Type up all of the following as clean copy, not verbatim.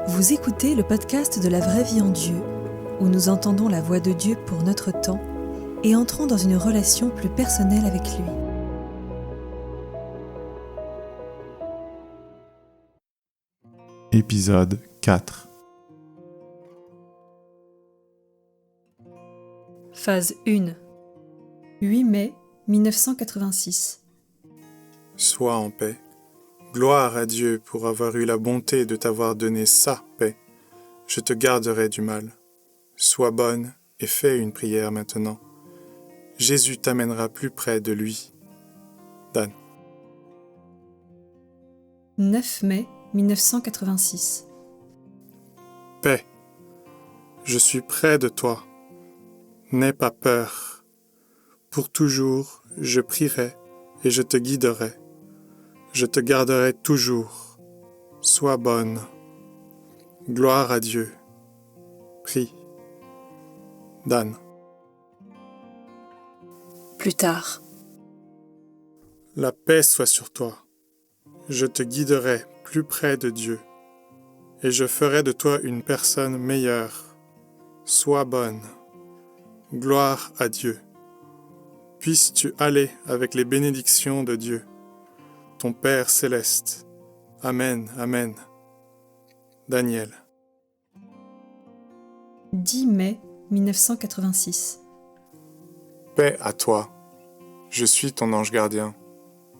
Vous écoutez le podcast de la vraie vie en Dieu, où nous entendons la voix de Dieu pour notre temps et entrons dans une relation plus personnelle avec lui. Épisode 4. Phase 1. 8 mai 1986. Sois en paix. Gloire à Dieu pour avoir eu la bonté de t'avoir donné sa paix. Je te garderai du mal. Sois bonne et fais une prière maintenant. Jésus t'amènera plus près de lui. Dan. 9 mai 1986. Paix. Je suis près de toi. N'aie pas peur. Pour toujours, je prierai et je te guiderai. Je te garderai toujours. Sois bonne. Gloire à Dieu. Prie. Dan. Plus tard. La paix soit sur toi. Je te guiderai plus près de Dieu, et je ferai de toi une personne meilleure. Sois bonne. Gloire à Dieu. Puisses-tu aller avec les bénédictions de Dieu, ton Père céleste. Amen, Amen. Daniel. 10 mai 1986. Paix à toi. Je suis ton ange gardien.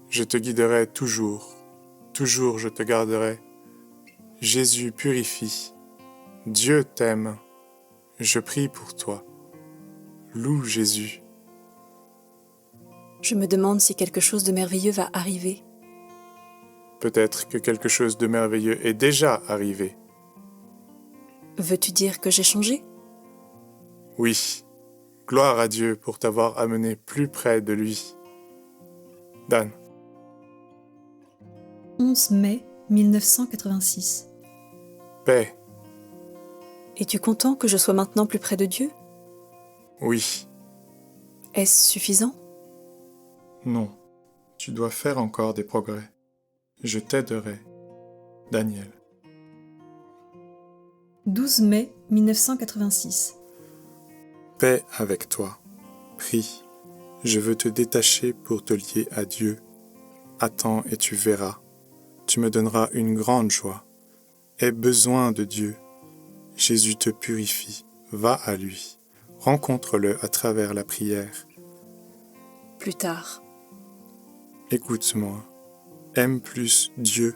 Je te guiderai toujours. Toujours je te garderai. Jésus purifie. Dieu t'aime. Je prie pour toi. Loue Jésus. Je me demande si quelque chose de merveilleux va arriver. Peut-être que quelque chose de merveilleux est déjà arrivé. Veux-tu dire que j'ai changé? Oui. Gloire à Dieu pour t'avoir amené plus près de lui. Dan. 11 mai 1986. Paix. Es-tu content que je sois maintenant plus près de Dieu? Oui. Est-ce suffisant? Non. Tu dois faire encore des progrès. Je t'aiderai. Daniel. 12 mai 1986. Paix avec toi. Prie. Je veux te détacher pour te lier à Dieu. Attends et tu verras. Tu me donneras une grande joie. Aie besoin de Dieu. Jésus te purifie. Va à lui. Rencontre-le à travers la prière. Plus tard. Écoute-moi. Aime plus Dieu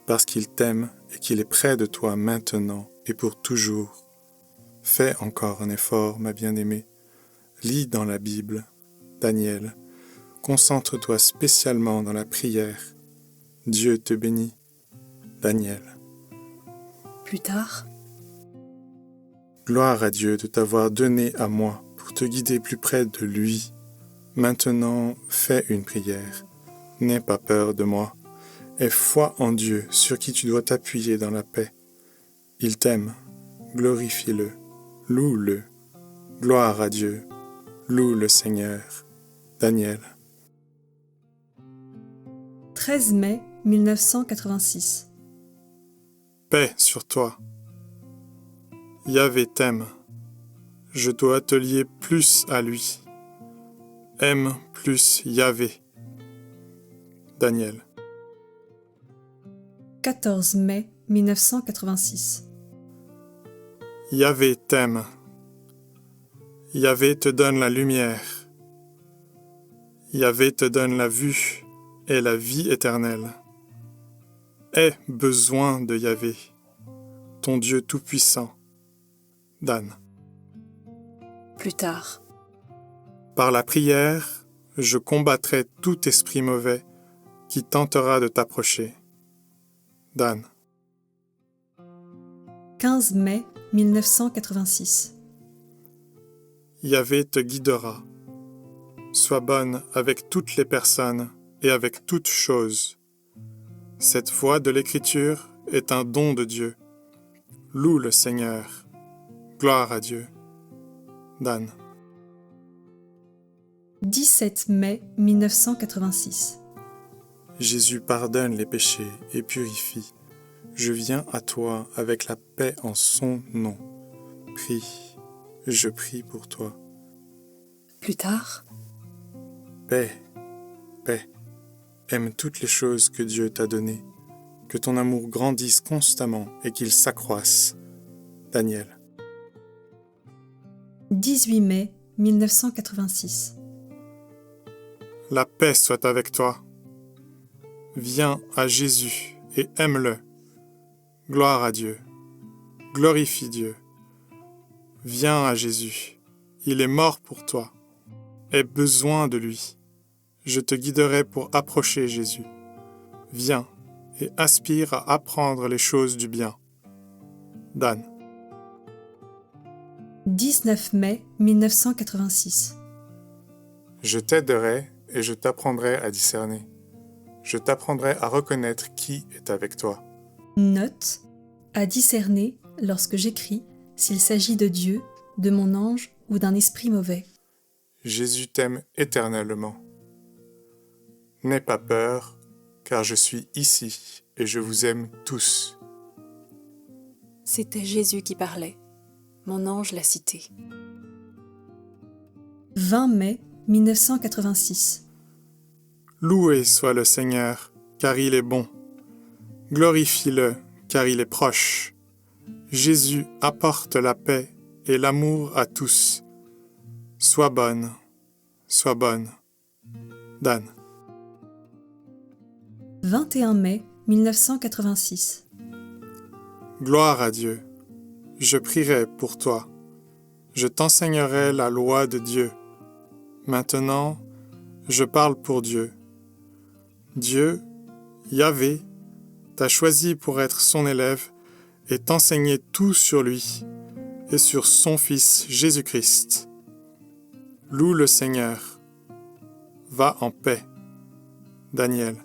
parce qu'il t'aime et qu'il est près de toi maintenant et pour toujours. Fais encore un effort, ma bien-aimée. Lis dans la Bible. Daniel. Concentre-toi spécialement dans la prière. Dieu te bénit. Daniel. Plus tard. Gloire à Dieu de t'avoir donné à moi pour te guider plus près de lui. Maintenant, fais une prière. N'aie pas peur de moi. Aie foi en Dieu sur qui tu dois t'appuyer dans la paix. Il t'aime. Glorifie-le. Loue-le. Gloire à Dieu. Loue le Seigneur. Daniel. 13 mai 1986. Paix sur toi. Yahvé t'aime. Je dois te lier plus à lui. Aime plus Yahvé. Daniel. 14 mai 1986. Yahvé t'aime. Yahvé te donne la lumière. Yahvé te donne la vue et la vie éternelle. Aie besoin de Yahvé, ton Dieu tout-puissant. Dan. Plus tard. Par la prière, je combattrai tout esprit mauvais qui tentera de t'approcher. Dan. 15 mai 1986. Yahvé te guidera. Sois bonne avec toutes les personnes et avec toutes choses. Cette voie de l'Écriture est un don de Dieu. Loue le Seigneur. Gloire à Dieu. Dan. 17 mai 1986. Jésus pardonne les péchés et purifie. Je viens à toi avec la paix en son nom. Prie, je prie pour toi. Plus tard, Paix, paix. Aime toutes les choses que Dieu t'a données. Que ton amour grandisse constamment et qu'il s'accroisse. Daniel. 18 mai 1986. La paix soit avec toi. Viens à Jésus et aime-le. Gloire à Dieu. Glorifie Dieu. Viens à Jésus. Il est mort pour toi. Aie besoin de lui. Je te guiderai pour approcher Jésus. Viens et aspire à apprendre les choses du bien. Dan. 19 mai 1986. Je t'aiderai et je t'apprendrai à discerner. Je t'apprendrai à reconnaître qui est avec toi. Note: à discerner lorsque j'écris s'il s'agit de Dieu, de mon ange ou d'un esprit mauvais. Jésus t'aime éternellement. N'aie pas peur, car je suis ici et je vous aime tous. c'était Jésus qui parlait. Mon ange l'a cité. 20 mai 1986. Loué soit le Seigneur, car il est bon. Glorifie-le, car il est proche. Jésus apporte la paix et l'amour à tous. Sois bonne, sois bonne. Dan. 21 mai 1986. Gloire à Dieu. Je prierai pour toi. Je t'enseignerai la loi de Dieu. Maintenant, je parle pour Dieu. Dieu, Yahvé, t'a choisi pour être son élève et t'enseigner tout sur lui et sur son Fils Jésus-Christ. Loue le Seigneur. Va en paix. Daniel.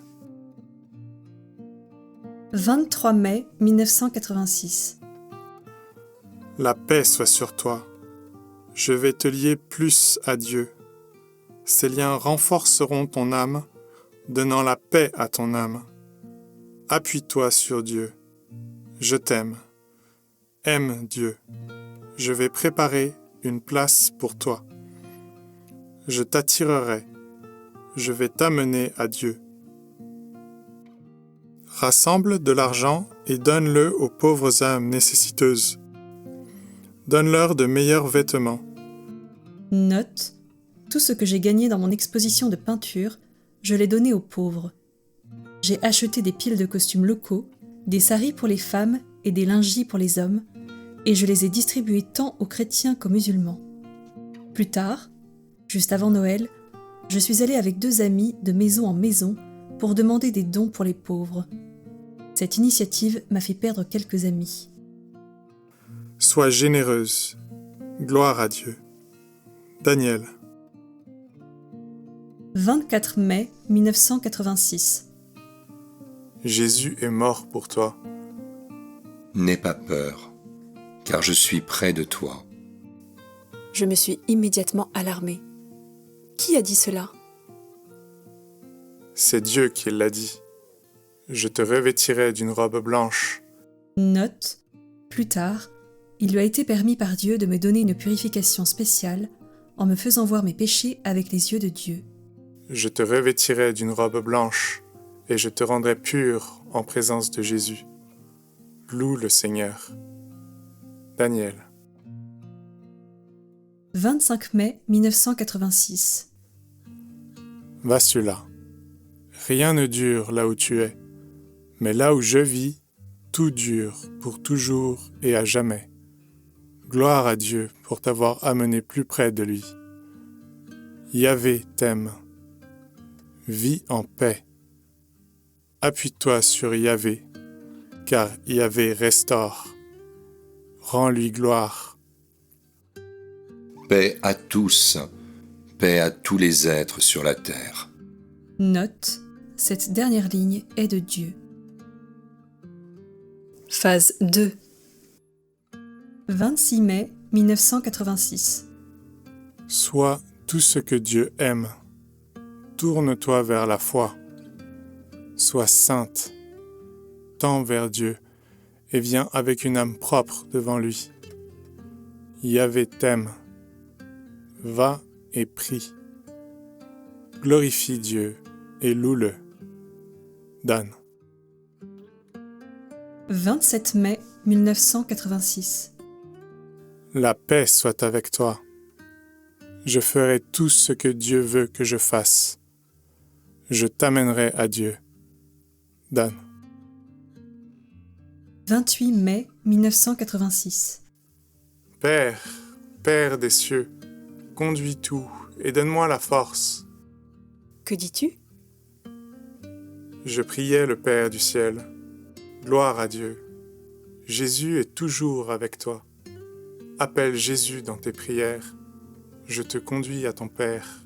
23 mai 1986. La paix soit sur toi. Je vais te lier plus à Dieu. Ces liens renforceront ton âme, donnant la paix à ton âme. Appuie-toi sur Dieu. Je t'aime. Aime Dieu. Je vais préparer une place pour toi. Je t'attirerai. Je vais t'amener à Dieu. Rassemble de l'argent et donne-le aux pauvres âmes nécessiteuses. Donne-leur de meilleurs vêtements. Note: tout ce que j'ai gagné dans mon exposition de peinture, je l'ai donné aux pauvres. J'ai acheté des piles de costumes locaux, des saris pour les femmes et des lingeries pour les hommes, et je les ai distribués tant aux chrétiens qu'aux musulmans. Plus tard, juste avant Noël, je suis allée avec 2 amis de maison en maison pour demander des dons pour les pauvres. Cette initiative m'a fait perdre quelques amis. Sois généreuse. Gloire à Dieu. Daniel. 24 mai 1986. Jésus est mort pour toi. N'aie pas peur, car je suis près de toi. Je me suis immédiatement alarmée. Qui a dit cela? C'est Dieu qui l'a dit. Je te revêtirai d'une robe blanche. Note: plus tard, il lui a été permis par Dieu de me donner une purification spéciale en me faisant voir mes péchés avec les yeux de Dieu. Je te revêtirai d'une robe blanche et je te rendrai pur en présence de Jésus. Loue le Seigneur. Daniel. 25 mai 1986. Va celui-là. Rien ne dure là où tu es, mais là où je vis, tout dure pour toujours et à jamais. Gloire à Dieu pour t'avoir amené plus près de lui. Yahvé t'aime. Vis en paix. Appuie-toi sur Yahvé, car Yahvé restaure. Rends-lui gloire. Paix à tous, paix à tous les êtres sur la terre. Note: cette dernière ligne est de Dieu. Phase 2. 26 mai 1986. Sois tout ce que Dieu aime. Tourne-toi vers la foi. Sois sainte. Tends vers Dieu et viens avec une âme propre devant lui. Yahvé t'aime. Va et prie. Glorifie Dieu et loue-le. Dan. 27 mai 1986. La paix soit avec toi. Je ferai tout ce que Dieu veut que je fasse. Je t'amènerai à Dieu. Dan. 28 mai 1986. Père, Père des cieux, conduis tout et donne-moi la force. Que dis-tu? Je priais le Père du ciel. Gloire à Dieu. Jésus est toujours avec toi. Appelle Jésus dans tes prières. Je te conduis à ton Père.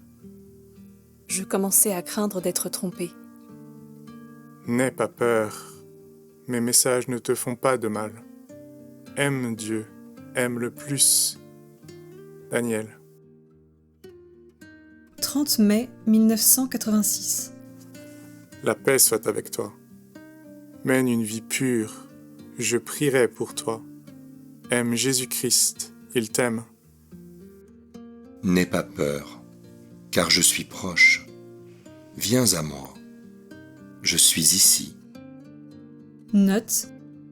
Je commençais à craindre d'être trompée. N'aie pas peur. Mes messages ne te font pas de mal. Aime Dieu, aime-le plus. Daniel. 30 mai 1986. La paix soit avec toi. Mène une vie pure. Je prierai pour toi. Aime Jésus-Christ, il t'aime. N'aie pas peur, car je suis proche. Viens à moi. Je suis ici. Note: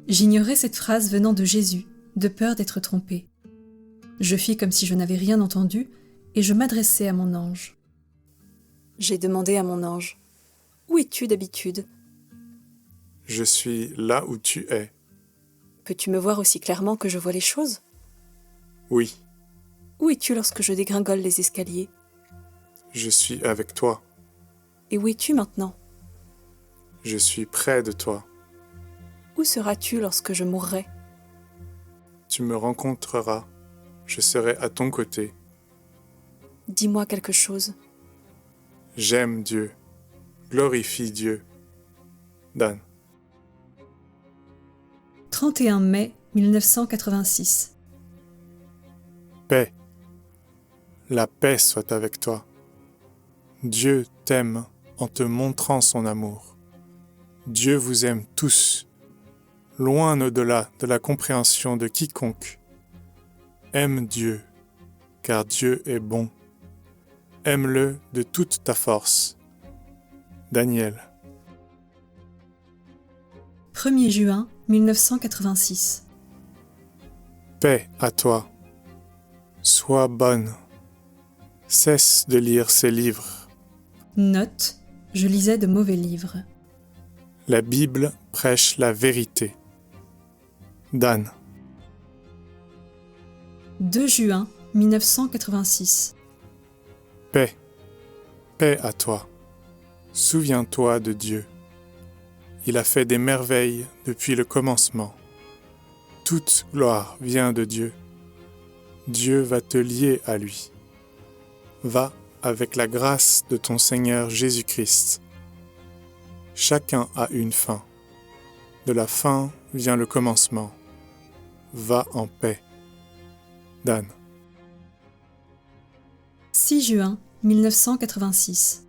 j'ignorais cette phrase venant de Jésus, de peur d'être trompé. Je fis comme si je n'avais rien entendu, et je m'adressai à mon ange. J'ai demandé à mon ange, « Où es-tu d'habitude? Je suis là où tu es. Peux-tu me voir aussi clairement que je vois les choses? Oui, Où es-tu lorsque je dégringole les escaliers? je suis avec toi. Et où es-tu maintenant? Je suis près de toi. Où seras-tu lorsque je mourrai? Tu me rencontreras. Je serai à ton côté. Dis-moi quelque chose. J'aime Dieu. Glorifie Dieu. Dan. 31 mai 1986. Paix. La paix soit avec toi. Dieu t'aime en te montrant son amour. Dieu vous aime tous, loin au-delà de la compréhension de quiconque. Aime Dieu, car Dieu est bon. Aime-le de toute ta force. Daniel. 1er juin 1986. Paix à toi. Sois bonne. Cesse de lire ces livres. Note: je lisais de mauvais livres. La Bible prêche la vérité. Dan. 2 juin 1986. Paix. Paix à toi. Souviens-toi de Dieu. Il a fait des merveilles depuis le commencement. Toute gloire vient de Dieu. Dieu va te lier à lui. Va avec la grâce de ton Seigneur Jésus-Christ. Chacun a une fin. De la fin vient le commencement. Va en paix. Dan. 6 juin 1986.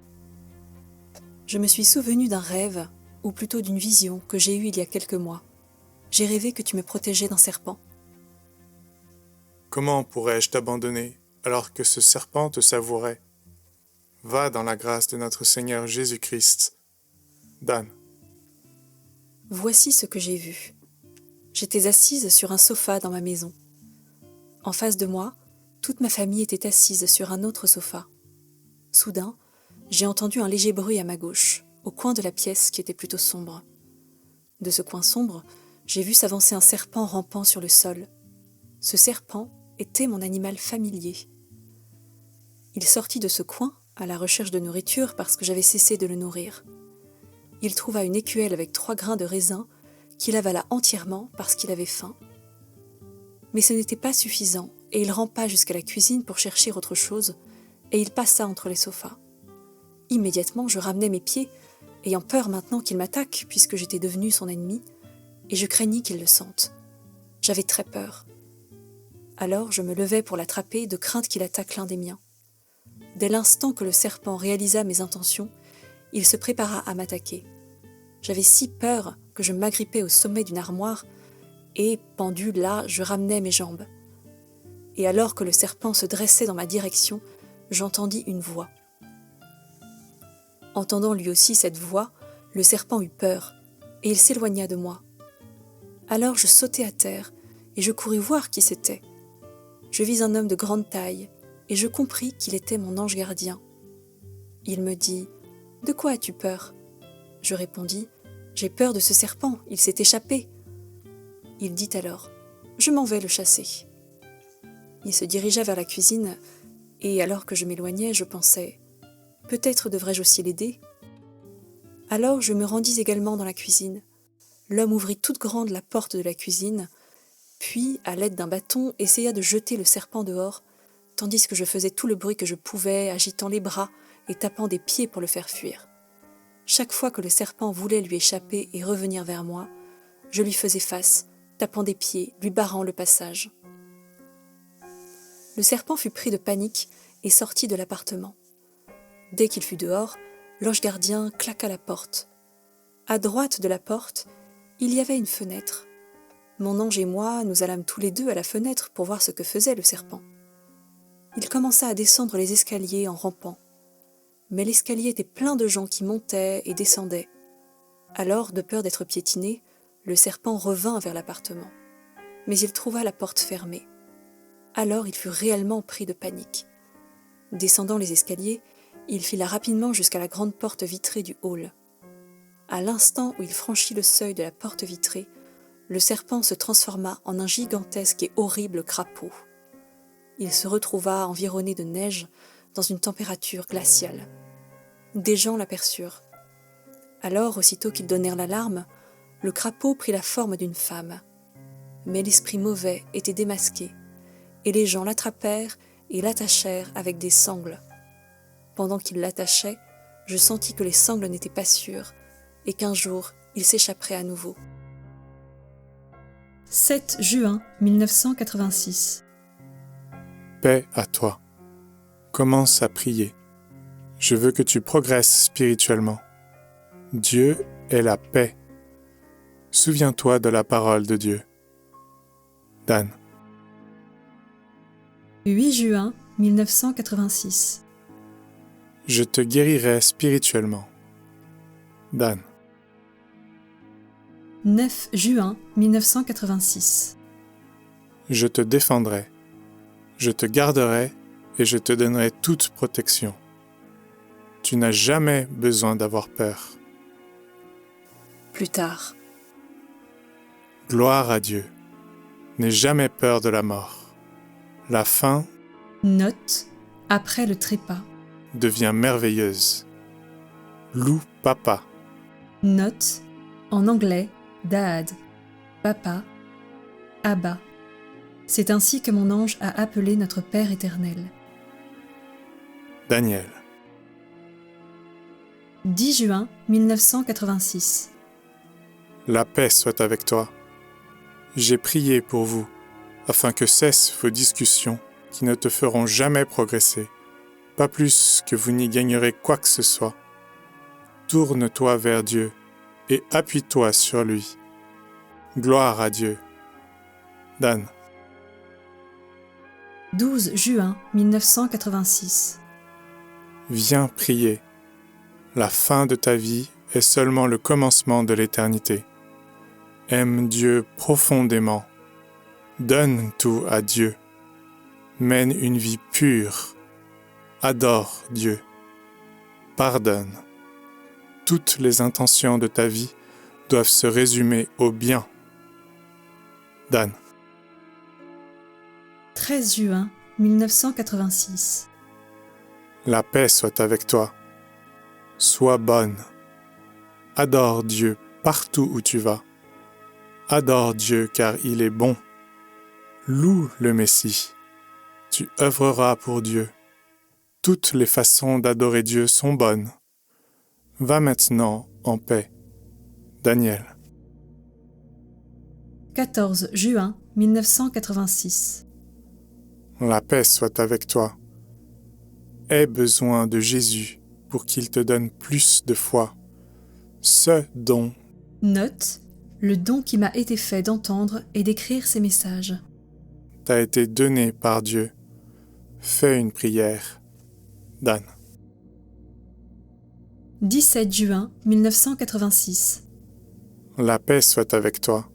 Je me suis souvenu d'un rêve, ou plutôt d'une vision que j'ai eue il y a quelques mois. J'ai rêvé que tu me protégeais d'un serpent. Comment pourrais-je t'abandonner alors que ce serpent te savourait? Va dans la grâce de notre Seigneur Jésus-Christ. Dan. Voici ce que j'ai vu. J'étais assise sur un sofa dans ma maison. En face de moi, toute ma famille était assise sur un autre sofa. Soudain, j'ai entendu un léger bruit à ma gauche, au coin de la pièce qui était plutôt sombre. De ce coin sombre, j'ai vu s'avancer un serpent rampant sur le sol. Ce serpent était mon animal familier. Il sortit de ce coin à la recherche de nourriture parce que j'avais cessé de le nourrir. Il trouva une écuelle avec 3 grains de raisin qu'il avala entièrement parce qu'il avait faim. Mais ce n'était pas suffisant et il rampa jusqu'à la cuisine pour chercher autre chose et il passa entre les sofas. Immédiatement, je ramenai mes pieds, ayant peur maintenant qu'il m'attaque puisque j'étais devenue son ennemi, et je craignis qu'il le sente. J'avais très peur. Alors je me levai pour l'attraper de crainte qu'il attaque l'un des miens. Dès l'instant que le serpent réalisa mes intentions, il se prépara à m'attaquer. J'avais si peur que je m'agrippais au sommet d'une armoire et, pendu là, je ramenais mes jambes. Et alors que le serpent se dressait dans ma direction, j'entendis une voix. Entendant lui aussi cette voix, le serpent eut peur, et il s'éloigna de moi. Alors je sautai à terre, et je courus voir qui c'était. Je vis un homme de grande taille, et je compris qu'il était mon ange gardien. Il me dit « De quoi as-tu peur ?» Je répondis « J'ai peur de ce serpent, il s'est échappé. » Il dit alors « Je m'en vais le chasser. » Il se dirigea vers la cuisine, et alors que je m'éloignais, je pensais « Peut-être devrais-je aussi l'aider ?» Alors je me rendis également dans la cuisine. L'homme ouvrit toute grande la porte de la cuisine, puis, à l'aide d'un bâton, essaya de jeter le serpent dehors, tandis que je faisais tout le bruit que je pouvais, agitant les bras et tapant des pieds pour le faire fuir. Chaque fois que le serpent voulait lui échapper et revenir vers moi, je lui faisais face, tapant des pieds, lui barrant le passage. Le serpent fut pris de panique et sortit de l'appartement. Dès qu'il fut dehors, l'ange gardien claqua la porte. À droite de la porte, il y avait une fenêtre. Mon ange et moi, nous allâmes tous les deux à la fenêtre pour voir ce que faisait le serpent. Il commença à descendre les escaliers en rampant. Mais l'escalier était plein de gens qui montaient et descendaient. Alors, de peur d'être piétiné, le serpent revint vers l'appartement. Mais il trouva la porte fermée. Alors il fut réellement pris de panique. Descendant les escaliers, il fila rapidement jusqu'à la grande porte vitrée du hall. À l'instant où il franchit le seuil de la porte vitrée, le serpent se transforma en un gigantesque et horrible crapaud. Il se retrouva environné de neige dans une température glaciale. Des gens l'aperçurent. Alors, aussitôt qu'ils donnèrent l'alarme, le crapaud prit la forme d'une femme. Mais l'esprit mauvais était démasqué, et les gens l'attrapèrent et l'attachèrent avec des sangles. Pendant qu'ils l'attachaient, je sentis que les sangles n'étaient pas sûres, et qu'un jour, il s'échapperait à nouveau. 7 juin 1986. Paix à toi. Commence à prier. Je veux que tu progresses spirituellement. Dieu est la paix. Souviens-toi de la parole de Dieu. Dan. 8 juin 1986. Je te guérirai spirituellement. Dan. 9 juin 1986. Je te défendrai. Je te garderai et je te donnerai toute protection. Tu n'as jamais besoin d'avoir peur. Plus tard. Gloire à Dieu. N'aie jamais peur de la mort. La fin Note après le trépas. devient merveilleuse. Loue papa. Note en anglais Dad, Papa, Abba. C'est ainsi que mon ange a appelé notre Père éternel. Daniel. 10 juin 1986. La paix soit avec toi. J'ai prié pour vous, afin que cessent vos discussions qui ne te feront jamais progresser, pas plus que vous n'y gagnerez quoi que ce soit. Tourne-toi vers Dieu et appuie-toi sur lui. Gloire à Dieu. Dan. 12 juin 1986. Viens prier. La fin de ta vie est seulement le commencement de l'éternité. Aime Dieu profondément. Donne tout à Dieu. Mène une vie pure. Adore Dieu. Pardonne. Toutes les intentions de ta vie doivent se résumer au bien. Dan. 13 juin 1986. La paix soit avec toi. Sois bonne. Adore Dieu partout où tu vas. Adore Dieu car il est bon. Loue le Messie. Tu œuvreras pour Dieu. Toutes les façons d'adorer Dieu sont bonnes. Va maintenant en paix. Daniel. 14 juin 1986. La paix soit avec toi. Aie besoin de Jésus pour qu'il te donne plus de foi. Ce don. Note le don qui m'a été fait d'entendre et d'écrire ces messages. T'a été donné par Dieu. Fais une prière. Dan. 17 juin 1986. La paix soit avec toi.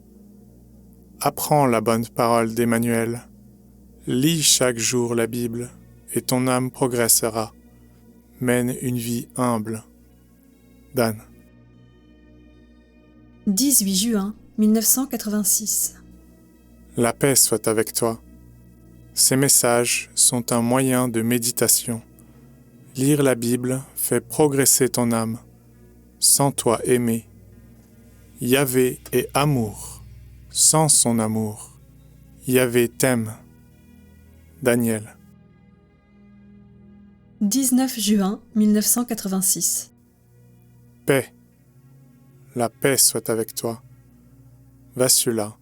Apprends la bonne parole d'Emmanuel. Lis chaque jour la Bible et ton âme progressera. Mène une vie humble. Dan. 18 juin 1986. La paix soit avec toi. Ces messages sont un moyen de méditation. Lire la Bible fait progresser ton âme. Sans toi aimer. Yahvé est amour. Sans son amour. Yahvé t'aime. Daniel. 19 juin 1986. Paix. La paix soit avec toi. Vassula,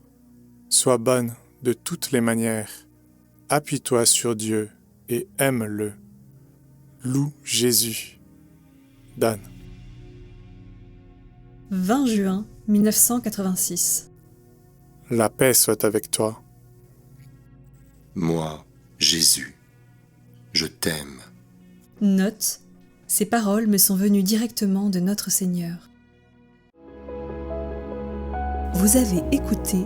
sois bonne de toutes les manières. Appuie-toi sur Dieu et aime-le. Loue Jésus. Dan. 20 juin 1986. La paix soit avec toi. Moi, Jésus, je t'aime. Note, ces paroles me sont venues directement de notre Seigneur. Vous avez écouté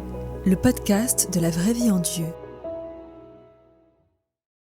le podcast de la vraie vie en Dieu.